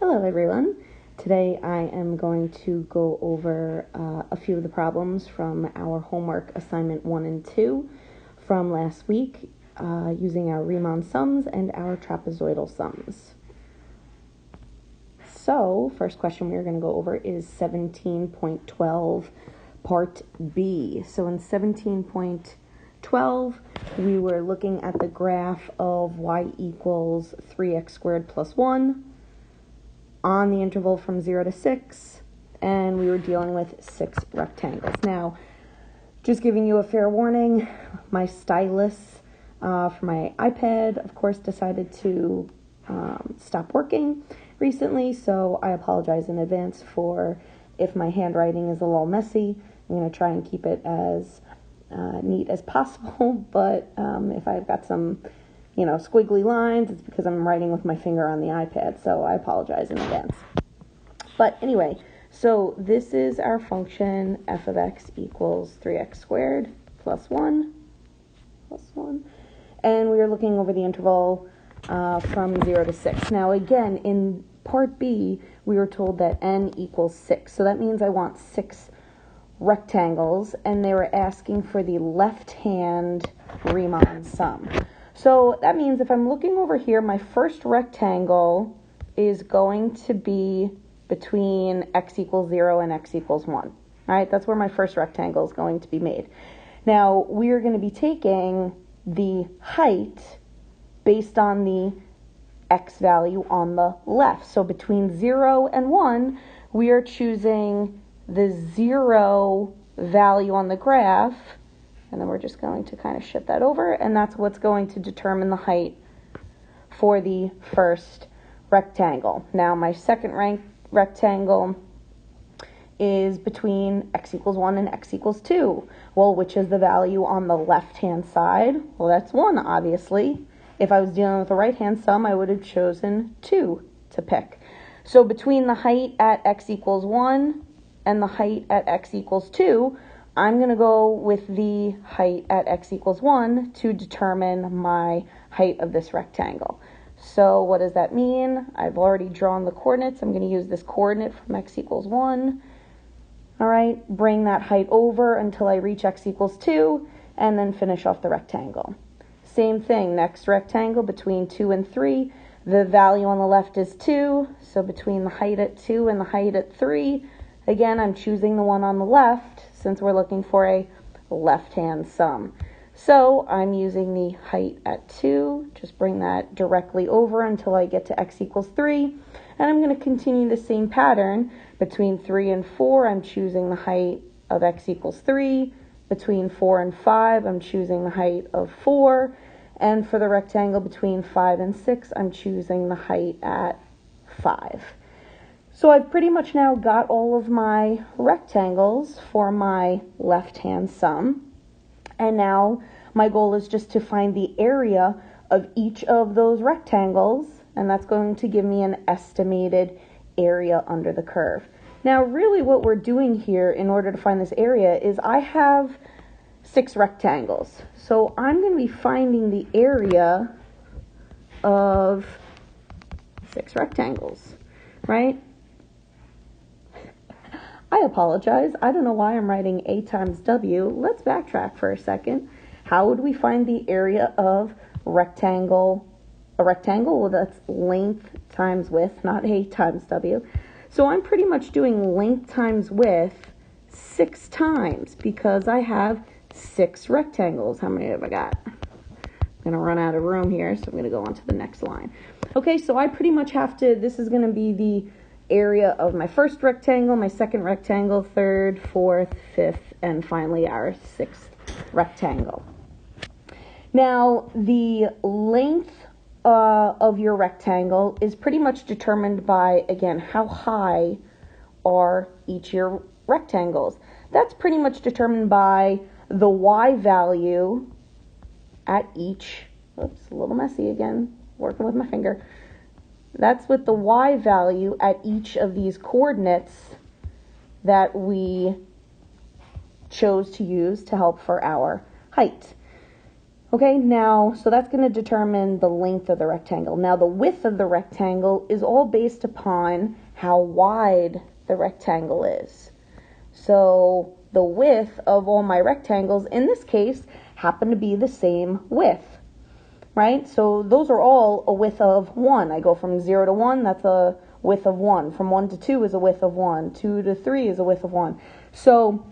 Hello everyone. Today I am going to go over a few of the problems from our homework assignment 1 and 2 from last week using our Riemann sums and our trapezoidal sums. So, first question we're going to go over is 17.12 part B. So in 17.12 we were looking at the graph of y equals 3x squared plus 1 on the interval from 0 to 6, and we were dealing with 6 rectangles. Now, just giving you a fair warning, my stylus for my iPad, of course, decided to stop working recently, so I apologize in advance for if my handwriting is a little messy. I'm going to try and keep it as neat as possible, but if I've got some squiggly lines, it's because I'm writing with my finger on the iPad, so I apologize in advance. But anyway, so this is our function f of x equals 3x squared plus 1, and we are looking over the interval from 0 to 6. Now again, in part B, we were told that n equals 6, so that means I want 6 rectangles, and they were asking for the left-hand Riemann sum. So that means if I'm looking over here, my first rectangle is going to be between x equals 0 and x equals 1. All right, that's where my first rectangle is going to be made. Now, we're going to be taking the height based on the x value on the left. So between 0 and 1, we are choosing the 0 value on the graph, and then we're just going to kind of shift that over, and that's what's going to determine the height for the first rectangle. Now, my second rectangle is between x equals 1 and x equals 2. Well, which is the value on the left-hand side? Well, that's 1, obviously. If I was dealing with a right-hand sum, I would have chosen 2 to pick. So between the height at x equals 1 and the height at x equals 2, I'm going to go with the height at x equals 1 to determine my height of this rectangle. So what does that mean? I've already drawn the coordinates. I'm going to use this coordinate from x equals 1. All right, bring that height over until I reach x equals 2, and then finish off the rectangle. Same thing, next rectangle between 2 and 3. The value on the left is 2, so between the height at 2 and the height at 3, again, I'm choosing the one on the left since we're looking for a left-hand sum. So I'm using the height at 2, just bring that directly over until I get to x equals 3, and I'm going to continue the same pattern. Between 3 and 4, I'm choosing the height of x equals 3. Between 4 and 5, I'm choosing the height of 4. And for the rectangle between 5 and 6, I'm choosing the height at 5. So I've pretty much now got all of my rectangles for my left-hand sum. And now my goal is just to find the area of each of those rectangles, and that's going to give me an estimated area under the curve. Now, really what we're doing here in order to find this area is I have 6 rectangles. So I'm going to be finding the area of 6 rectangles, right? I apologize. I don't know why I'm writing A times W. Let's backtrack for a second. How would we find the area of rectangle? A rectangle, well, that's length times width, not A times W. So I'm pretty much doing length times width 6 times because I have 6 rectangles. How many have I got? I'm going to run out of room here, so I'm going to go on to the next line. Okay, so I pretty much have to, this is going to be the area of my first rectangle, my second rectangle, third, fourth, fifth, and finally our 6th rectangle. Now, the length of your rectangle is pretty much determined by, again, how high are each of your rectangles. That's pretty much determined by the y value at each, oops, a little messy again, working with my finger. That's with the y value at each of these coordinates that we chose to use to help for our height. Okay, now, so that's going to determine the length of the rectangle. Now, the width of the rectangle is all based upon how wide the rectangle is. So the width of all my rectangles, in this case, happen to be the same width, right? So those are all a width of 1. I go from 0 to 1, that's a width of 1. From 1 to 2 is a width of 1. 2 to 3 is a width of 1. So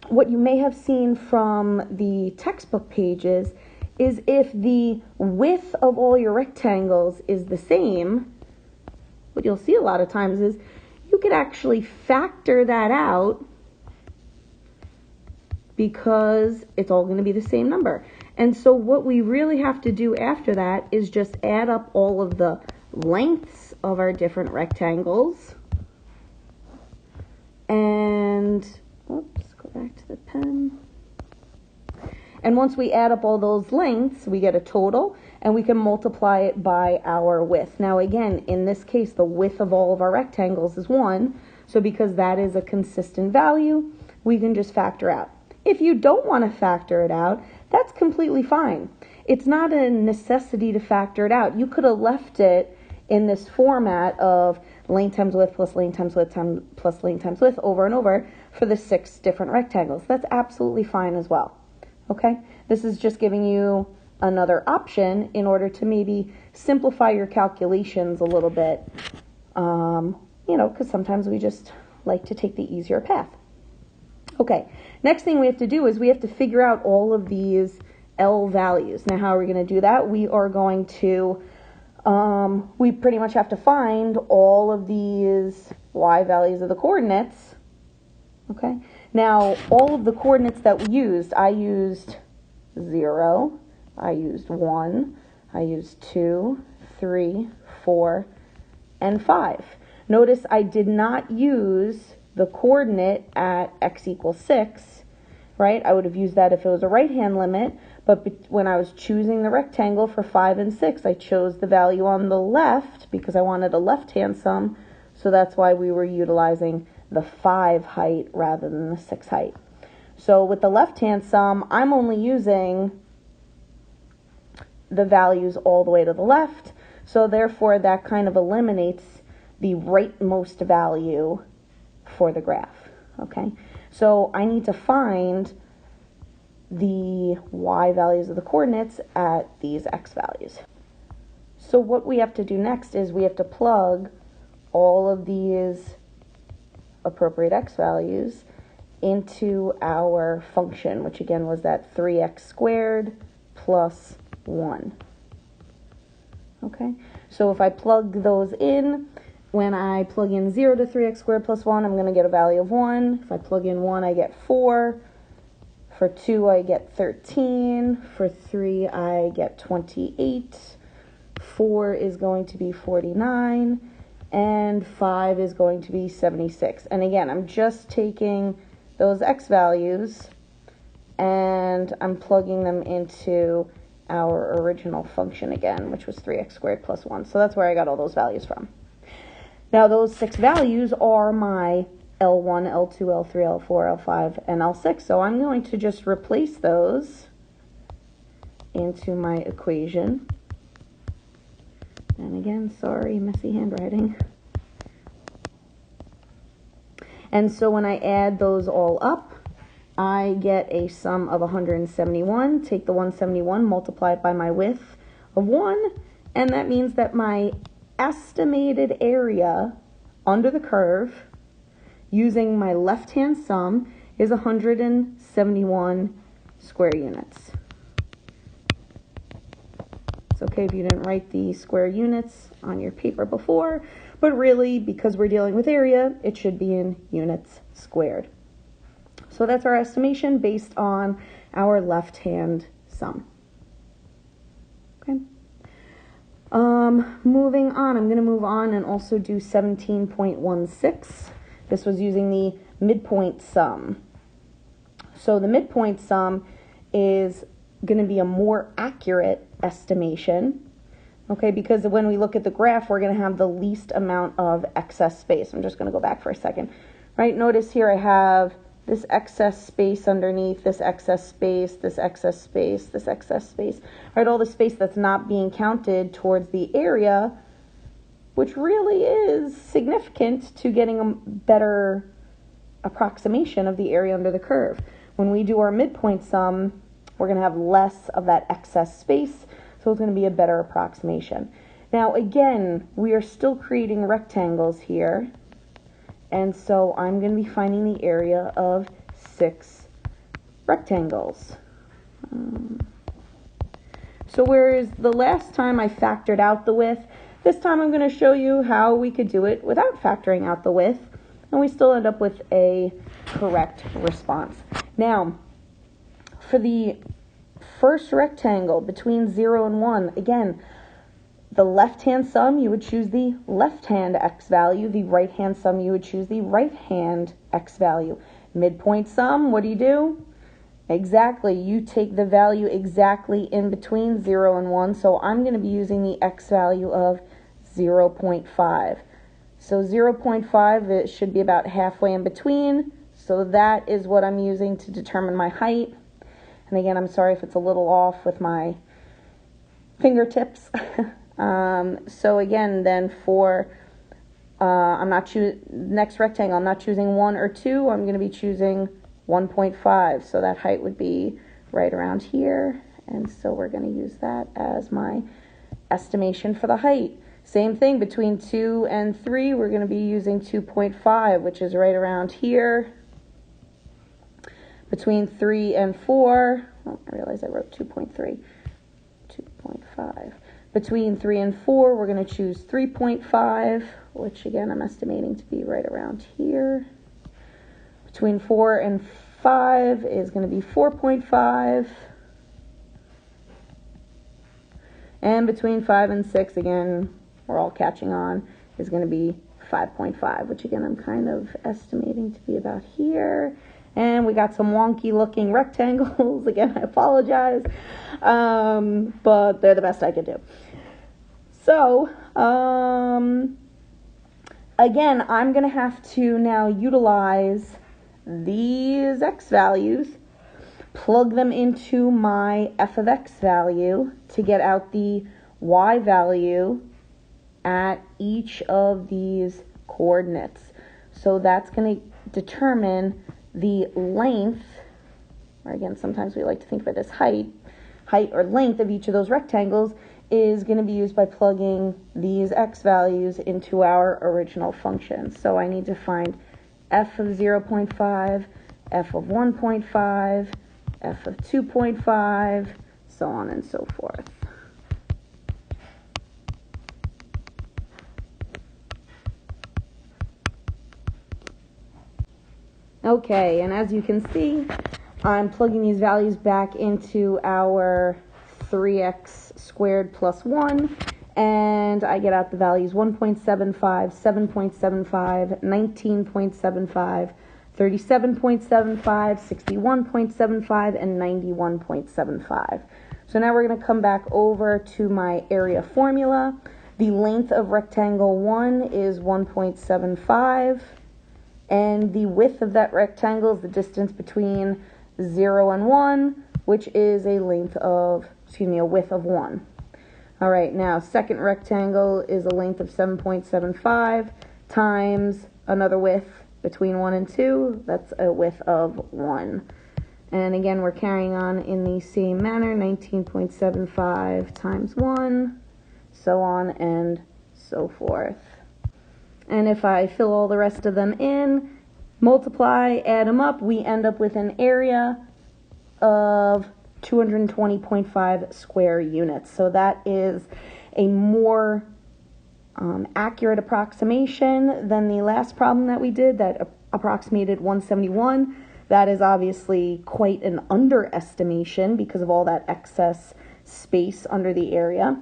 what you may have seen from the textbook pages is if the width of all your rectangles is the same, what you'll see a lot of times is you could actually factor that out because it's all going to be the same number. And so what we really have to do after that is just add up all of the lengths of our different rectangles. And, oops, go back to the pen. And once we add up all those lengths, we get a total, and we can multiply it by our width. Now again, in this case, the width of all of our rectangles is 1, so because that is a consistent value, we can just factor out. If you don't want to factor it out, that's completely fine. It's not a necessity to factor it out. You could have left it in this format of length times width plus length times width plus length times width over and over for the 6 different rectangles. That's absolutely fine as well. Okay? This is just giving you another option in order to maybe simplify your calculations a little bit, because sometimes we just like to take the easier path. Okay, next thing we have to do is we have to figure out all of these L values. Now, how are we going to do that? We are going to, we pretty much have to find all of these Y values of the coordinates. Okay, now all of the coordinates that we used, I used 0, I used 1, I used 2, 3, 4, and 5. Notice I did not use the coordinate at x equals 6, right? I would have used that if it was a right-hand limit, but when I was choosing the rectangle for 5 and 6, I chose the value on the left because I wanted a left-hand sum, so that's why we were utilizing the 5 height rather than the 6 height. So with the left-hand sum, I'm only using the values all the way to the left, so therefore that kind of eliminates the rightmost value for the graph. Okay, so I need to find the Y values of the coordinates at these X values. So what we have to do next is we have to plug all of these appropriate X values into our function, which again was that 3x squared plus 1. Okay, so if I plug those in, when I plug in 0 to 3x squared plus 1, I'm going to get a value of 1. If I plug in 1, I get 4. For 2, I get 13. For 3, I get 28. 4 is going to be 49. And 5 is going to be 76. And again, I'm just taking those x values and I'm plugging them into our original function again, which was 3x squared plus 1. So that's where I got all those values from. Now those 6 values are my L1, L2, L3, L4, L5, and L6. So I'm going to just replace those into my equation. And again, sorry, messy handwriting. And so when I add those all up, I get a sum of 171. Take the 171, multiply it by my width of 1, and that means that my estimated area under the curve using my left-hand sum is 171 square units. It's okay if you didn't write the square units on your paper before, but really, because we're dealing with area, it should be in units squared. So that's our estimation based on our left-hand sum. Okay. Moving on, I'm going to move on and also do 17.16. This was using the midpoint sum. So the midpoint sum is going to be a more accurate estimation, okay, because when we look at the graph, we're going to have the least amount of excess space. I'm just going to go back for a second. Right, notice here I have this excess space underneath, this excess space, this excess space, this excess space, right? All the space that's not being counted towards the area, which really is significant to getting a better approximation of the area under the curve. When we do our midpoint sum, we're going to have less of that excess space, so it's going to be a better approximation. Now again, we are still creating rectangles here, and so I'm going to be finding the area of 6 rectangles. So whereas the last time I factored out the width, this time I'm going to show you how we could do it without factoring out the width, and we still end up with a correct response. Now, for the first rectangle between 0 and 1, again, the left-hand sum, you would choose the left-hand x value. The right-hand sum, you would choose the right-hand x value. Midpoint sum, what do? Exactly, you take the value exactly in between 0 and 1, so I'm going to be using the x value of 0.5. So 0.5, it should be about halfway in between, so that is what I'm using to determine my height. And again, I'm sorry if it's a little off with my fingertips. So again, then for next rectangle, I'm not choosing 1 or 2, I'm going to be choosing 1.5. So that height would be right around here, and so we're going to use that as my estimation for the height. Same thing, between 2 and 3, we're going to be using 2.5, which is right around here. Between 3 and 4, oh, I realize I wrote 2.3, 2.5. Between 3 and 4, we're going to choose 3.5, which again I'm estimating to be right around here. Between 4 and 5 is going to be 4.5. And between 5 and 6, again, we're all catching on, is going to be 5.5, which again I'm kind of estimating to be about here. And we got some wonky looking rectangles. Again, I apologize, but they're the best I could do. So, again, I'm going to have to now utilize these x values, plug them into my f of x value to get out the y value at each of these coordinates. So that's going to determine the length, or again, sometimes we like to think of it as height or length of each of those rectangles is going to be used by plugging these x values into our original function. So I need to find f of 0.5, f of 1.5, f of 2.5, so on and so forth. Okay, and as you can see, I'm plugging these values back into our 3x squared plus 1, and I get out the values 1.75, 7.75, 19.75, 37.75, 61.75, and 91.75. So now we're going to come back over to my area formula. The length of rectangle 1 is 1.75. And the width of that rectangle is the distance between 0 and 1, which is a width of 1. All right, now second rectangle is a length of 7.75 times another width between 1 and 2. That's a width of 1. And again, we're carrying on in the same manner, 19.75 times 1, so on and so forth. And if I fill all the rest of them in, multiply, add them up, we end up with an area of 220.5 square units. So that is a more accurate approximation than the last problem that we did that approximated 171. That is obviously quite an underestimation because of all that excess space under the area.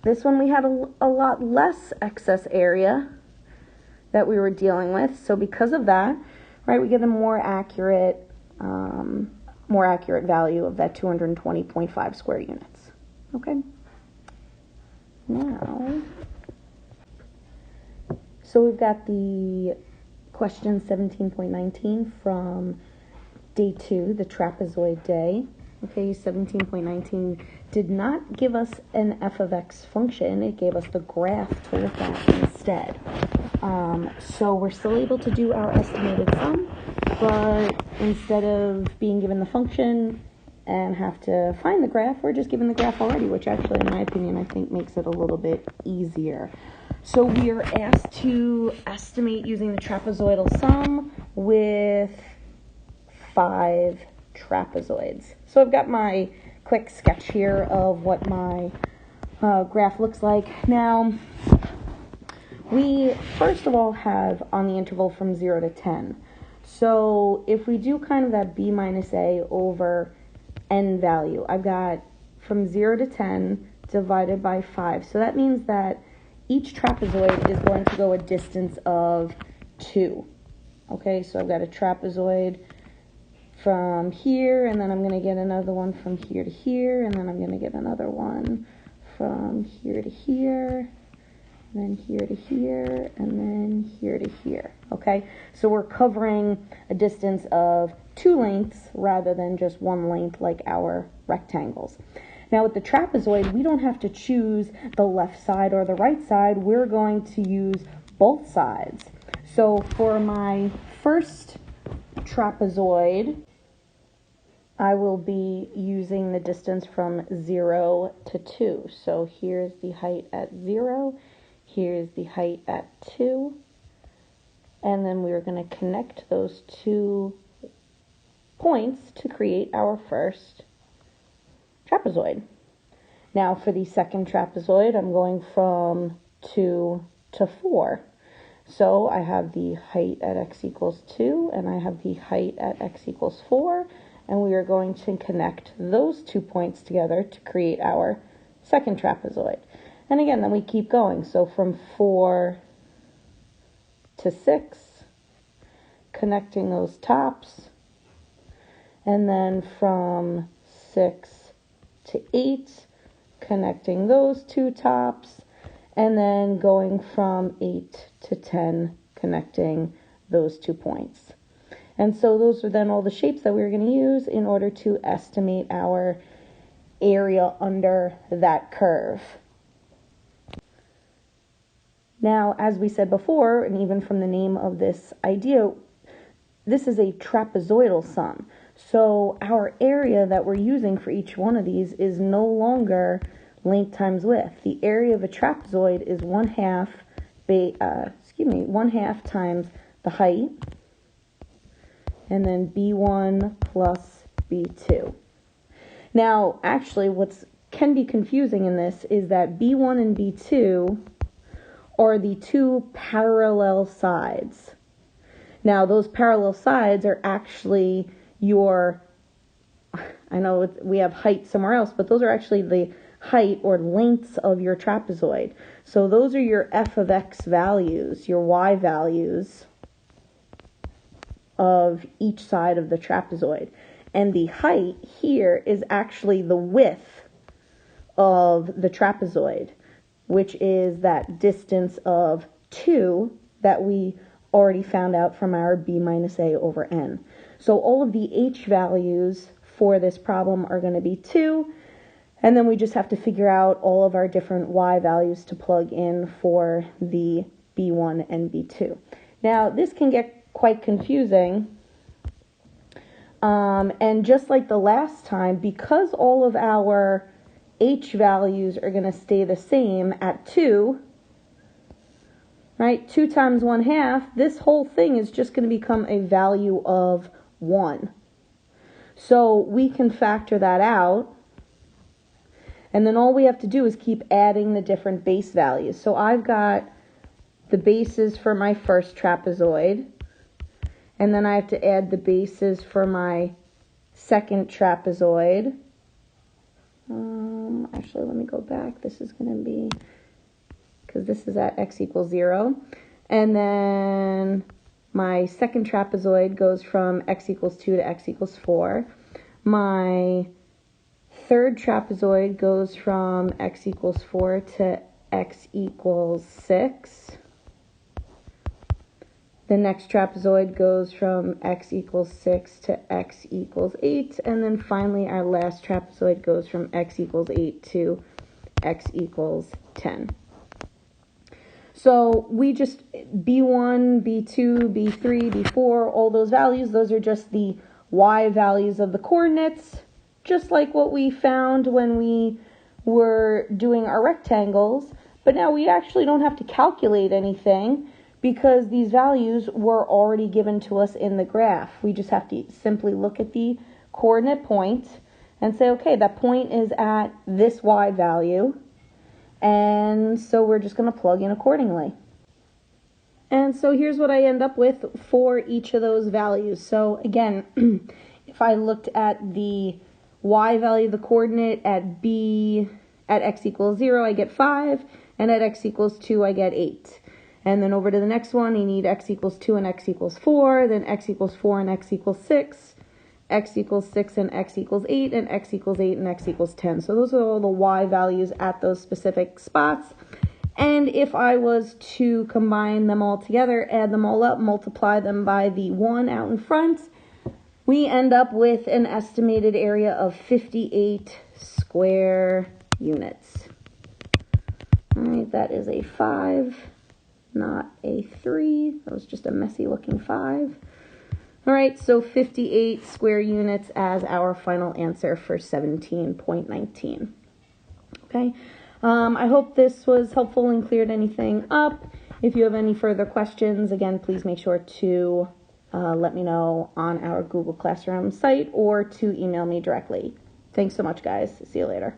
This one we had a lot less excess area that we were dealing with, so because of that, right, we get a more accurate value of that 220.5 square units. Okay. Now, so we've got the question 17.19 from day 2, the trapezoid day. Okay, 17.19 did not give us an f of x function. It gave us the graph to look at instead. So we're still able to do our estimated sum, but instead of being given the function and have to find the graph, we're just given the graph already, which actually, in my opinion, I think makes it a little bit easier. So we are asked to estimate using the trapezoidal sum with 5 trapezoids. So I've got my quick sketch here of what my graph looks like. Now, we first of all have on the interval from 0 to 10. So if we do kind of that b minus a over n value, I've got from 0 to 10 divided by 5. So that means that each trapezoid is going to go a distance of 2. Okay, so I've got a trapezoid from here, and then I'm going to get another one from here to here, and then I'm going to get another one from here to here, and then here to here, and then here to here. Okay, so we're covering a distance of 2 lengths rather than just 1 length like our rectangles. Now with the trapezoid, we don't have to choose the left side or the right side. We're going to use both sides. So for my first trapezoid, I will be using the distance from 0 to 2. So here's the height at 0, here's the height at 2, and then we're going to connect those 2 points to create our first trapezoid. Now for the second trapezoid, I'm going from 2 to 4. So I have the height at x equals 2, and I have the height at x equals 4, and we are going to connect those 2 points together to create our second trapezoid. And again, then we keep going. So from 4 to 6, connecting those tops, and then from 6 to 8, connecting those 2 tops, and then going from 8 to 10, connecting those 2 points. And so those are then all the shapes that we're going to use in order to estimate our area under that curve. Now, as we said before, and even from the name of this idea, this is a trapezoidal sum. So our area that we're using for each one of these is no longer length times width. The area of a trapezoid is 1/2 times the height, and then b1 plus b2. Now, actually, what can be confusing in this is that b1 and b2 are the 2 parallel sides. Now, those parallel sides are actually I know we have height somewhere else, but those are actually the height or lengths of your trapezoid. So those are your f of x values, your y values of each side of the trapezoid. And the height here is actually the width of the trapezoid, which is that distance of 2 that we already found out from our b minus a over n. So all of the h values for this problem are going to be 2, and then we just have to figure out all of our different y values to plug in for the b1 and b2. Now, this can get quite confusing, and just like the last time, because all of our h values are going to stay the same at 2, right? 2 times 1/2, this whole thing is just going to become a value of 1. So we can factor that out, and then all we have to do is keep adding the different base values. So I've got the bases for my first trapezoid, and then I have to add the bases for my second trapezoid. Actually, let me go back. This is going to be, because this is at x equals 0. And then my second trapezoid goes from x equals 2 to x equals 4. My third trapezoid goes from x equals 4 to x equals 6. The next trapezoid goes from x equals 6 to x equals 8. And then finally, our last trapezoid goes from x equals 8 to x equals 10. So we just, B1, B2, B3, B4, all those values, those are just the y values of the coordinates, just like what we found when we were doing our rectangles. But now we actually don't have to calculate anything because these values were already given to us in the graph. We just have to simply look at the coordinate point and say, okay, that point is at this y value. And so we're just going to plug in accordingly. And so here's what I end up with for each of those values. So again, if I looked at the y value of the coordinate at x equals 0, I get 5, and at x equals 2, I get 8. And then over to the next one, you need x equals 2 and x equals 4, then x equals 4 and x equals 6, x equals 6 and x equals 8, and x equals 8 and x equals 10. So those are all the y values at those specific spots. And if I was to combine them all together, add them all up, multiply them by the 1 out in front, we end up with an estimated area of 58 square units. All right, that is a 5, not a 3. That was just a messy looking 5. All right, so 58 square units as our final answer for 17.19. Okay, I hope this was helpful and cleared anything up. If you have any further questions, again, please make sure to let me know on our Google Classroom site or to email me directly. Thanks so much, guys. See you later.